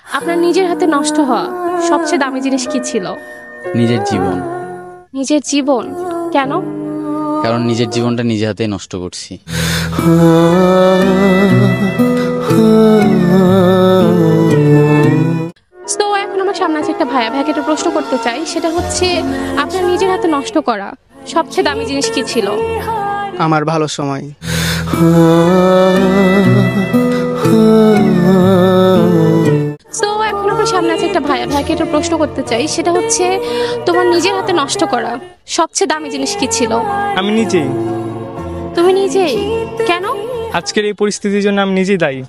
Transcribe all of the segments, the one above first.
আপনার নিজের হাতে নষ্ট হওয়া সবচেয়ে দামি জিনিস কি ছিল? নিজের জীবন। নিজের জীবন? কেন? কারণ নিজের জীবনটা নিজে হাতে নষ্ট করছি। তো এখন আমার সামনে আছে একটা ভাইয়া, ভাইয়াকে একটা প্রশ্ন করতে চাই, সেটা হচ্ছে আপনার নিজের হাতে নষ্ট করা সবচেয়ে দামি জিনিস কি ছিল? আমার ভালো সময়। তো এখন আমার সামনে আছে একটা ভাইয়া, ভাইয়াকে একটা প্রশ্ন করতে চাই, সেটা হচ্ছে তোমার নিজের হাতে নষ্ট করা সবচেয়ে দামি জিনিস কি ছিল? আমি নিজেই। তুমি নিজেই? কেন? আজকের এই পরিস্থিতির জন্য আমি নিজেই দায়ী।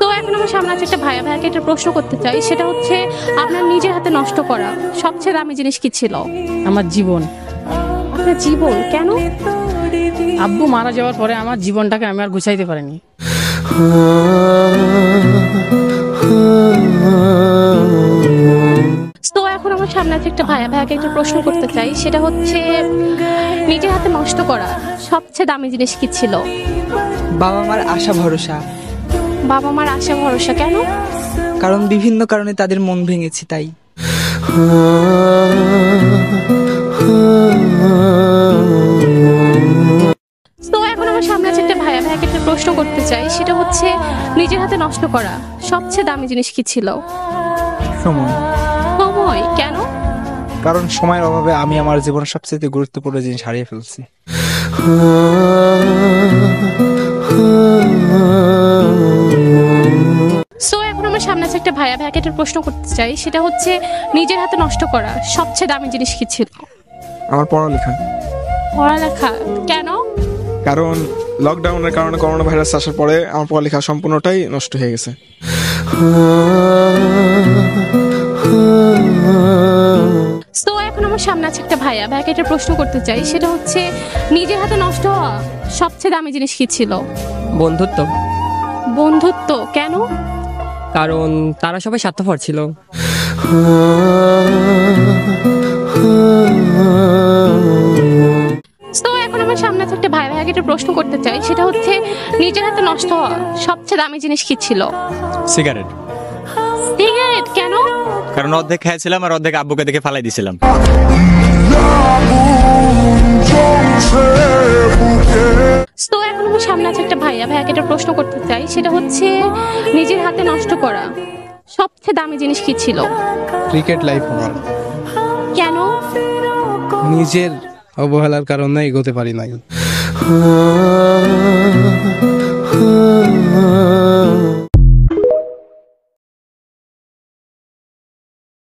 তো এখন আমার সামনে আছে একটা ভাইয়া, ভাইয়াকে একটা প্রশ্ন করতে চাই, সেটা হচ্ছে আপনার নিজের হাতে নষ্ট করা সবচেয়ে দামি জিনিস কি ছিল? আমার জীবন। আপনার জীবন? কেন? আব্বু মারা যাওয়ার পরে আমার জীবনটাকে আমি আর গুছাইতে পারিনি। তো এখন আমার সামনে আছে একটা ভাইয়া, ভাইয়াকে একটা প্রশ্ন করতে চাই, সেটা হচ্ছে নিজের হাতে নষ্ট করা সবচেয়ে দামি জিনিস কি ছিল? বাবা মার আশা ভরসা। বাবা মার আশা ভরসা? কেন? কারণ বিভিন্ন কারণে তাদের মন ভেঙেছি তাই। তো এখন আমার সামনে আছে একটা ভাইয়া, ভাইয়াকে একটা প্রশ্ন করতে চাই, সেটা হচ্ছে নিজের হাতে নষ্ট করা সবচেয়ে দামি জিনিস কি ছিল? সময়। সময়? কেন? কারণ সময়ের অভাবে আমি আমার জীবনের সবচেয়ে গুরুত্বপূর্ণ জিনিস হারিয়ে ফেলছি। সো এখন আমার সামনে আছে একটা ভাইয়া, ভাইয়াকে একটা প্রশ্ন করতে চাই, সেটা হচ্ছে নিজের হাতে নষ্ট করা সবচেয়ে দামি জিনিস কি ছিল? আমার পড়ালেখা। পড়ালেখা? কেন? কারণ লকডাউনের কারণে করোনা ভাইরাস আসার পরে আমার পড়ালেখা সম্পূর্ণটাই নষ্ট হয়ে গেছে। সো এখন আমার সামনে আছে একটা ভাইয়া, ভাইয়াকে একটা প্রশ্ন করতে চাই, সেটা হচ্ছে নিজের হাতে নষ্ট হওয়া সবচেয়ে দামি জিনিস কি ছিল? বন্ধুত্ব। বন্ধুত্ব? কেন? কারণ তারা সবাই স্বার্থপর ছিল। তো এখন আমার সামনে আছে একটা ভাইয়া, ভাইয়াকে একটা প্রশ্ন করতে চাই, সেটা হচ্ছে নিজের হাতে নষ্ট হওয়া সবচেয়ে দামি জিনিস কি ছিল? সিগারেট। সিগারেট? কেন? কারণ অর্ধেক খেয়েছিলাম আর অর্ধেক আব্বুকে দেখে ফালাই দিছিলাম। তো এখন আমার সামনে আছে একটা ভাইয়া, ভাইয়াকে একটা প্রশ্ন করতে চাই, সেটা হচ্ছে নিজের হাতে নষ্ট করা সবচেয়ে দামি জিনিস কি ছিল? ক্রিকেট লাইফ আমার। কেন? নিজের অবহেলার কারণে এগোতে পারি নাই।